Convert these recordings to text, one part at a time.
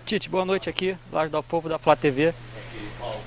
Tite, boa noite aqui, Laje do Povo da Flá TV.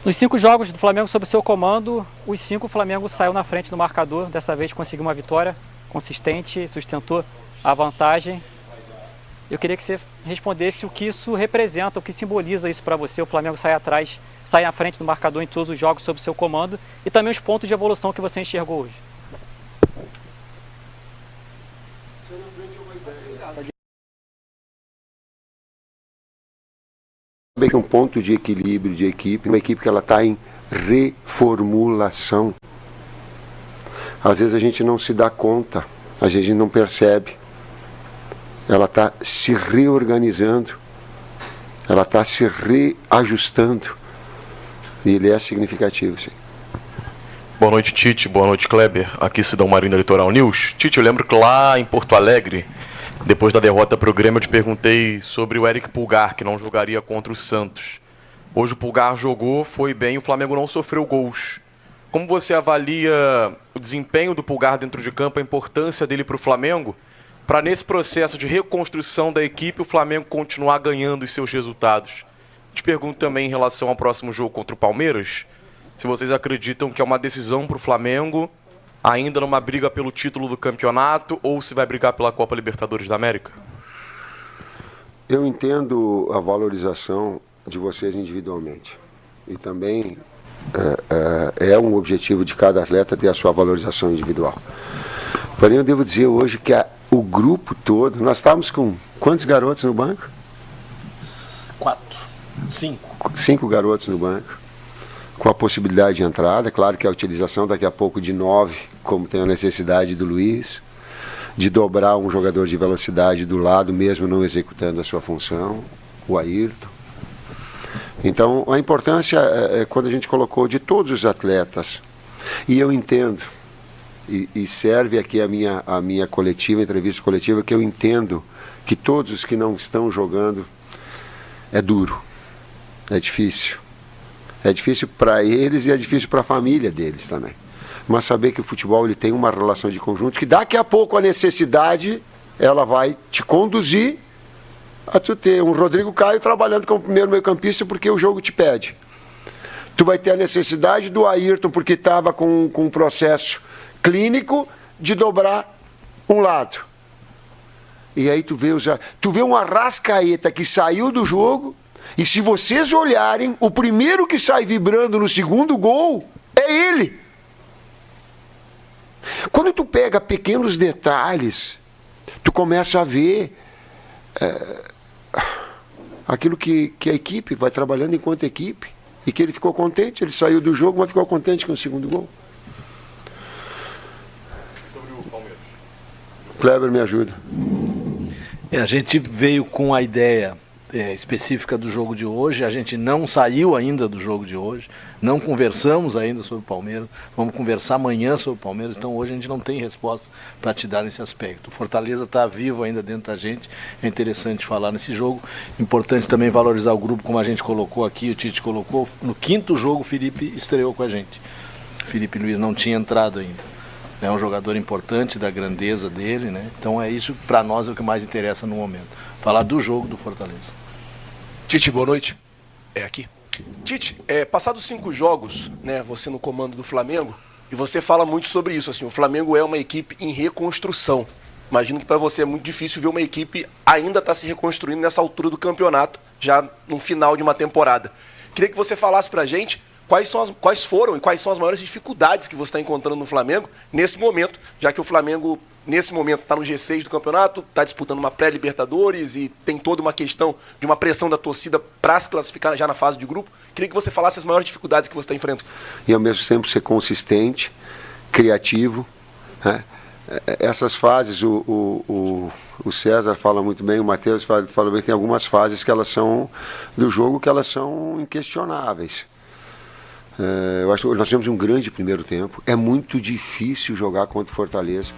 Nos 5 jogos do Flamengo sob seu comando, os 5 o Flamengo saiu na frente do marcador. Dessa vez conseguiu uma vitória consistente, sustentou a vantagem. Eu queria que você respondesse o que isso representa, o que simboliza isso para você. O Flamengo sai atrás, sai na frente do marcador em todos os jogos sob seu comando e também os pontos de evolução que você enxergou hoje. Bem que um ponto de equilíbrio de equipe, uma equipe que ela está em reformulação. Às vezes a gente não se dá conta, às vezes a gente não percebe. Ela está se reorganizando, ela está se reajustando. E ele é significativo, sim. Boa noite, Tite. Boa noite, Kleber. Aqui Cidão Marinho da Litoral News. Tite, eu lembro que lá em Porto Alegre, depois da derrota para o Grêmio, eu te perguntei sobre o Eric Pulgar, que não jogaria contra o Santos. Hoje o Pulgar jogou, foi bem, o Flamengo não sofreu gols. Como você avalia o desempenho do Pulgar dentro de campo, a importância dele para o Flamengo, para nesse processo de reconstrução da equipe o Flamengo continuar ganhando os seus resultados? Te pergunto também em relação ao próximo jogo contra o Palmeiras, se vocês acreditam que é uma decisão para o Flamengo, ainda numa briga pelo título do campeonato, ou se vai brigar pela Copa Libertadores da América? Eu entendo a valorização de vocês individualmente. E também é um objetivo de cada atleta ter a sua valorização individual. Porém, eu devo dizer hoje que o grupo todo, nós estávamos com quantos garotos no banco? 5 garotos no banco, com a possibilidade de entrada. Claro que a utilização daqui a pouco de 9, como tem a necessidade do Luiz, de dobrar um jogador de velocidade do lado, mesmo não executando a sua função, o Ayrton. Então, a importância é quando a gente colocou de todos os atletas, e eu entendo, e serve aqui a minha coletiva, entrevista coletiva, que eu entendo que todos os que não estão jogando é duro, é difícil. É difícil para eles e é difícil para a família deles também. Mas saber que o futebol ele tem uma relação de conjunto, que daqui a pouco a necessidade ela vai te conduzir a tu ter um Rodrigo Caio trabalhando como primeiro meio-campista porque o jogo te pede. Tu vai ter a necessidade do Ayrton porque estava com um processo clínico de dobrar um lado. E aí tu vê um Arrascaeta que saiu do jogo. E se vocês olharem, o primeiro que sai vibrando no segundo gol é ele. Quando tu pega pequenos detalhes, tu começa a ver aquilo que a equipe vai trabalhando enquanto equipe. E que ele ficou contente, ele saiu do jogo, mas ficou contente com o segundo gol. Sobre o Palmeiras. Kleber, me ajuda. A gente veio com a ideia específica do jogo de hoje, a gente não saiu ainda do jogo de hoje, não conversamos ainda sobre o Palmeiras, vamos conversar amanhã sobre o Palmeiras, então hoje a gente não tem resposta para te dar nesse aspecto. O Fortaleza está vivo ainda dentro da gente, é interessante falar nesse jogo, importante também valorizar o grupo, como a gente colocou aqui, o Tite colocou, no 5º jogo o Felipe estreou com a gente, o Felipe Luiz não tinha entrado ainda. É um jogador importante da grandeza dele, né? Então é isso, para nós, é o que mais interessa no momento. Falar do jogo do Fortaleza. Tite, boa noite. Aqui. Tite, passados 5 jogos, né, você no comando do Flamengo, e você fala muito sobre isso, assim, o Flamengo é uma equipe em reconstrução. Imagino que para você é muito difícil ver uma equipe ainda estar se reconstruindo nessa altura do campeonato, já no final de uma temporada. Queria que você falasse pra gente quais foram e quais são as maiores dificuldades que você está encontrando no Flamengo nesse momento, já que o Flamengo, nesse momento, está no G6 do campeonato, está disputando uma pré-Libertadores e tem toda uma questão de uma pressão da torcida para se classificar já na fase de grupo. Queria que você falasse as maiores dificuldades que você está enfrentando. E ao mesmo tempo ser consistente, criativo, né? Essas fases, o César fala muito bem, o Matheus fala bem, tem algumas fases que elas são do jogo que elas são inquestionáveis. Eu acho que nós tivemos um grande primeiro tempo. É muito difícil jogar contra o Fortaleza.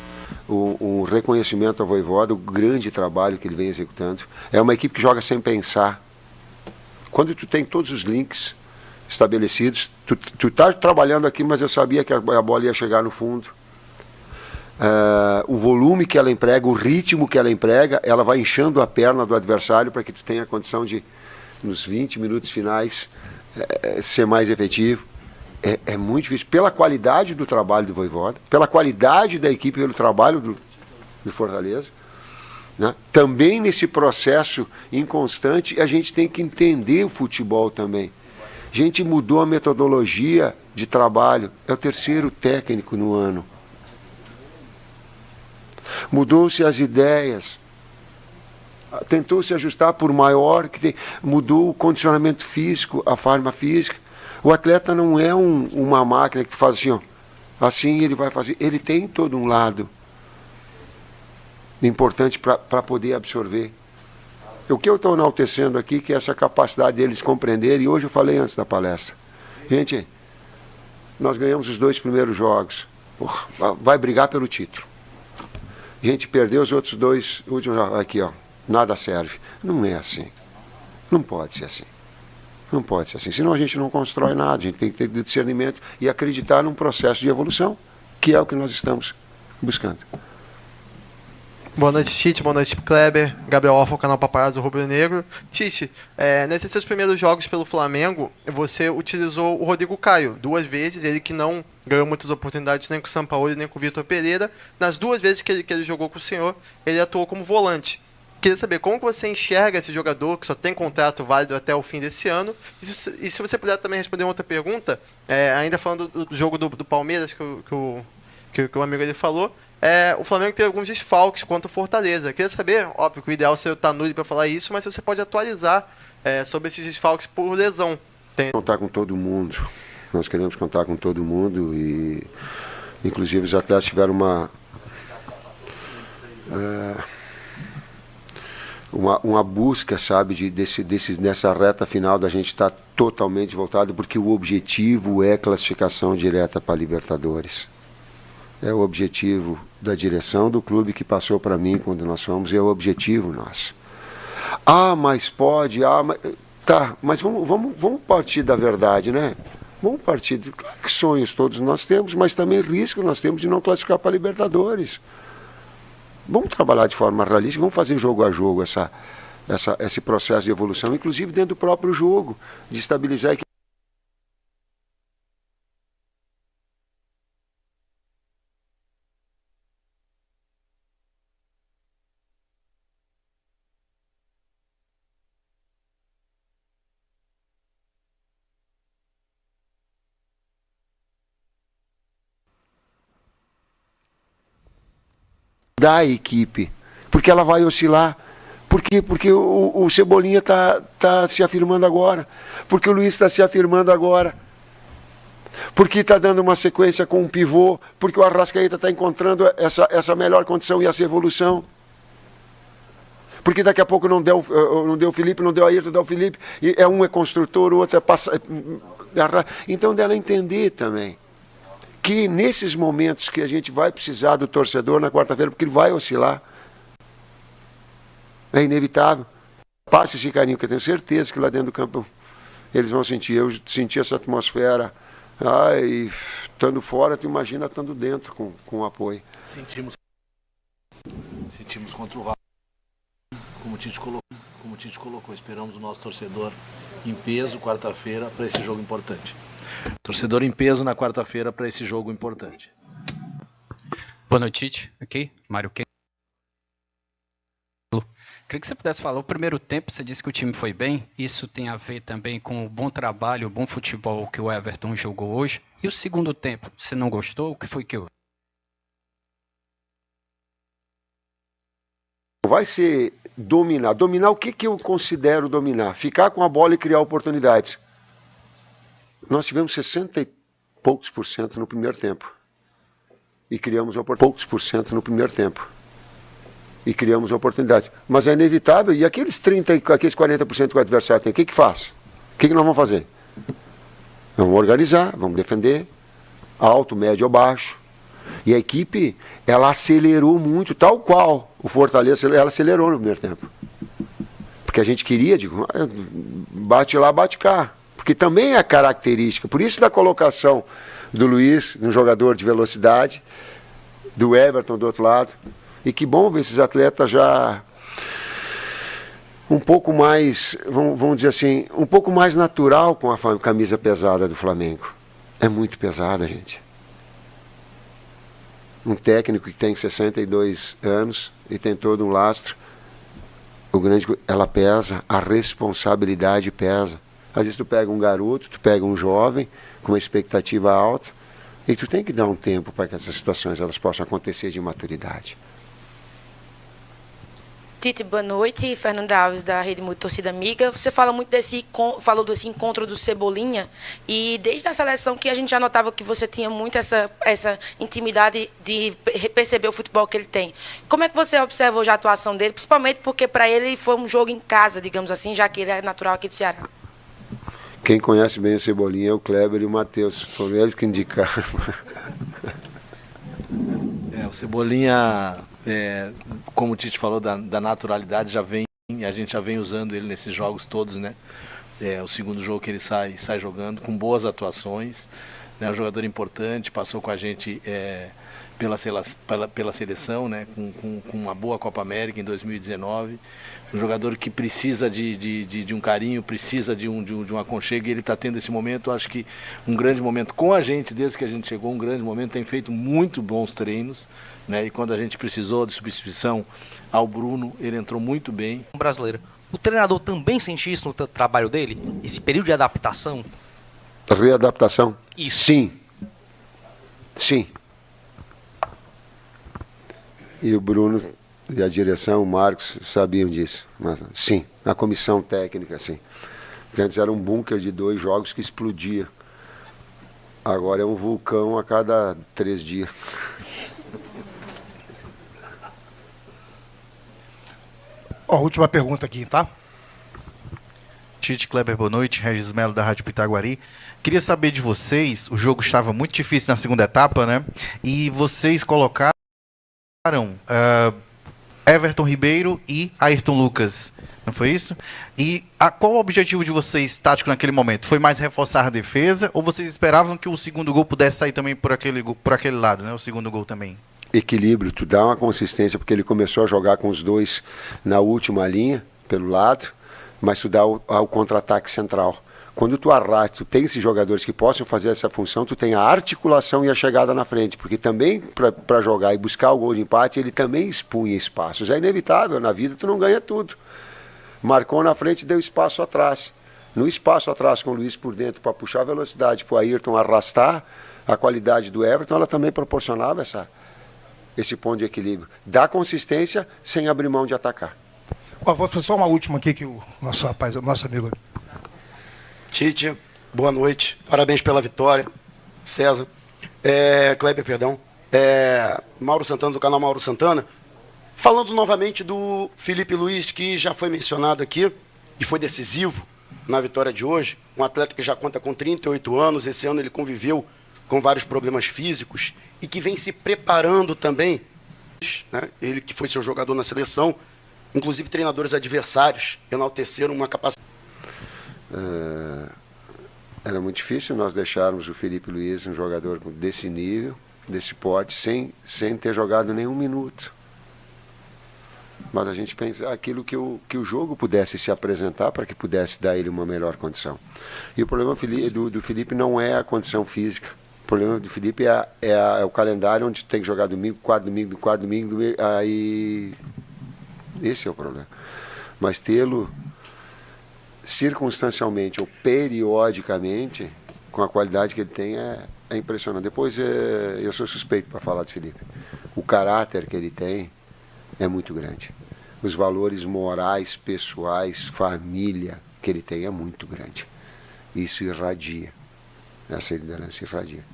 O reconhecimento ao Vojvoda, o grande trabalho que ele vem executando. É uma equipe que joga sem pensar. Quando tu tem todos os links estabelecidos, tu tá trabalhando aqui, mas eu sabia que a bola ia chegar no fundo. O volume que ela emprega, o ritmo que ela emprega, ela vai inchando a perna do adversário para que tu tenha a condição de nos 20 minutos finais, ser mais efetivo. É muito difícil, pela qualidade do trabalho do Vojvoda, pela qualidade da equipe, pelo trabalho do Fortaleza. Né? Também nesse processo inconstante, a gente tem que entender o futebol também. A gente mudou a metodologia de trabalho, é o terceiro técnico no ano. Mudou-se as ideias, tentou se ajustar por maior, mudou o condicionamento físico, a forma física. O atleta não é uma máquina que faz assim, ó, assim ele vai fazer. Ele tem todo um lado importante para poder absorver. O que eu estou enaltecendo aqui, que é essa capacidade deles compreenderem, e hoje eu falei antes da palestra. Gente, nós ganhamos os 2 primeiros jogos. Vai brigar pelo título. A gente perdeu os outros 2 últimos jogos. Aqui, ó, nada serve. Não é assim. Não pode ser assim. Não pode ser assim. Senão a gente não constrói nada. A gente tem que ter discernimento e acreditar num processo de evolução, que é o que nós estamos buscando. Boa noite, Tite. Boa noite, Kleber. Gabriel Alfa, o canal Paparazzo Rubro Negro. Tite, nesses seus primeiros jogos pelo Flamengo, você utilizou o Rodrigo Caio 2 vezes, ele que não ganhou muitas oportunidades nem com o Sampaoli nem com o Vitor Pereira. Nas 2 vezes que ele jogou com o senhor, ele atuou como volante. Queria saber como que você enxerga esse jogador que só tem contrato válido até o fim desse ano. E se você puder também responder uma outra pergunta, ainda falando do jogo do Palmeiras que o amigo ele falou, o Flamengo tem alguns desfalques contra o Fortaleza. Queria saber, óbvio que o ideal seria o Tanuri para falar isso, mas se você pode atualizar sobre esses desfalques por lesão. Contar com todo mundo. Nós queremos contar com todo mundo e, inclusive, os atletas tiveram uma busca, sabe, nessa reta final da gente estar totalmente voltado, porque o objetivo é classificação direta para a Libertadores. É o objetivo da direção do clube que passou para mim quando nós fomos, e é o objetivo nosso. Mas pode, mas vamos partir da verdade, né? Vamos partir de, claro que sonhos todos nós temos, mas também risco nós temos de não classificar para a Libertadores. Vamos trabalhar de forma realista, vamos fazer jogo a jogo esse processo de evolução, inclusive dentro do próprio jogo, de estabilizar a equipe. Da equipe, porque ela vai oscilar. Por quê? Porque o Cebolinha tá se afirmando agora, porque o Luiz está se afirmando agora, porque está dando uma sequência com um pivô, porque o Arrascaeta está encontrando essa melhor condição e essa evolução, porque daqui a pouco não deu o Felipe, não deu a Ayrton, deu o Felipe, e um é construtor, o outro é então dela entender também que nesses momentos que a gente vai precisar do torcedor na quarta-feira, porque ele vai oscilar, é inevitável. Passe esse carinho, que eu tenho certeza que lá dentro do campo eles vão sentir. Eu senti essa atmosfera, e estando fora, tu imagina estando dentro com o apoio. Sentimos contra o Vasco, como o Tite colocou, esperamos o nosso torcedor em peso quarta-feira para esse jogo importante. Torcedor em peso na quarta-feira para esse jogo importante. Boa noite, Tite. Aqui, Mário Quem. Queria que você pudesse falar, o primeiro tempo você disse que o time foi bem, isso tem a ver também com o bom trabalho, o bom futebol que o Everton jogou hoje. E o segundo tempo, você não gostou? O que foi que houve? Vai ser dominar. Dominar, o que eu considero dominar? Ficar com a bola e criar oportunidades. Nós tivemos 60 e poucos % no primeiro tempo. E criamos poucos % no primeiro tempo. E criamos oportunidades. Mas é inevitável. E aqueles 40% que o adversário tem, o que faz? O que nós vamos fazer? Vamos organizar, vamos defender, alto, médio ou baixo. E a equipe, ela acelerou muito, tal qual o Fortaleza, ela acelerou no primeiro tempo. Porque a gente queria, bate lá, bate cá. Porque também é característica, por isso da colocação do Luiz, um jogador de velocidade, do Everton do outro lado. E que bom ver esses atletas já um pouco mais, vamos dizer assim, um pouco mais natural com a camisa pesada do Flamengo. É muito pesada, gente. Um técnico que tem 62 anos e tem todo um lastro, ela pesa, a responsabilidade pesa. Às vezes tu pega um garoto, tu pega um jovem com uma expectativa alta e tu tem que dar um tempo para que essas situações elas possam acontecer de maturidade. Tite, boa noite. Fernanda Alves, da Rede Muito Torcida Amiga. Você falou desse encontro do Cebolinha, e desde a seleção que a gente já notava que você tinha muito essa intimidade de perceber o futebol que ele tem. Como é que você observou já a atuação dele, principalmente porque para ele foi um jogo em casa, digamos assim, já que ele é natural aqui do Ceará? Quem conhece bem o Cebolinha é o Kleber e o Matheus. Foram eles que indicaram. O Cebolinha, como o Tite falou, da naturalidade, a gente já vem usando ele nesses jogos todos, né? O segundo jogo que ele sai jogando, com boas atuações, né? Um jogador importante, passou com a gente pela seleção, né? Com uma boa Copa América em 2019. Um jogador que precisa de um carinho, precisa de um aconchego, e ele está tendo esse momento, acho que um grande momento com a gente, desde que a gente chegou, um grande momento, tem feito muito bons treinos, né? E quando a gente precisou de substituição ao Bruno, ele entrou muito bem. Brasileiro. O treinador também sente isso no trabalho dele? Esse período de adaptação? Readaptação? Isso. Sim. Sim. E o Bruno e a direção, o Marcos, sabiam disso. Mas, sim, a comissão técnica, sim. Porque antes era um bunker de 2 jogos que explodia. Agora é um vulcão a cada 3 dias. Última pergunta aqui, tá? Tite, Kleber, boa noite. Regis Melo, da Rádio Pitaguari. Queria saber de vocês, o jogo estava muito difícil na segunda etapa, né? E vocês colocaram Everton Ribeiro e Ayrton Lucas, não foi isso? E qual o objetivo de vocês, tático, naquele momento? Foi mais reforçar a defesa, ou vocês esperavam que o segundo gol pudesse sair também por aquele lado, né? O segundo gol também. Equilíbrio, tu dá uma consistência, porque ele começou a jogar com os 2 na última linha, pelo lado, mas tu dá o contra-ataque central. Quando tu arrasta, tu tem esses jogadores que possam fazer essa função, tu tem a articulação e a chegada na frente, porque também para jogar e buscar o gol de empate, ele também expunha espaços. É inevitável, na vida tu não ganha tudo. Marcou na frente e deu espaço atrás. No espaço atrás com o Luiz por dentro, para puxar a velocidade, para o Ayrton arrastar, a qualidade do Everton, ela também proporcionava esse ponto de equilíbrio. Dá consistência sem abrir mão de atacar. Vou fazer só uma última aqui que o nosso amigo... Tite, boa noite. Parabéns pela vitória. César. Kleber, perdão. Mauro Santana, do canal Mauro Santana. Falando novamente do Felipe Luiz, que já foi mencionado aqui e foi decisivo na vitória de hoje. Um atleta que já conta com 38 anos. Esse ano ele conviveu com vários problemas físicos e que vem se preparando também, né? Ele que foi seu jogador na seleção, inclusive treinadores adversários enalteceram uma capacidade. Era muito difícil nós deixarmos o Felipe Luiz, um jogador desse nível, desse porte, sem ter jogado nenhum minuto. Mas a gente pensa aquilo que o jogo pudesse se apresentar para que pudesse dar ele uma melhor condição. E o problema do Felipe não é a condição física. O problema do Felipe é o calendário, onde tem que jogar domingo, quarto domingo, aí esse é o problema. Mas tê-lo circunstancialmente ou periodicamente, com a qualidade que ele tem, é impressionante. Depois, eu sou suspeito para falar do Felipe. O caráter que ele tem é muito grande. Os valores morais, pessoais, família que ele tem é muito grande. Isso irradia. Essa liderança irradia.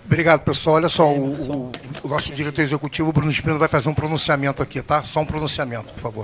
Obrigado, pessoal. Olha só, o nosso diretor executivo, Bruno Espino, vai fazer um pronunciamento aqui, tá? Só um pronunciamento, por favor.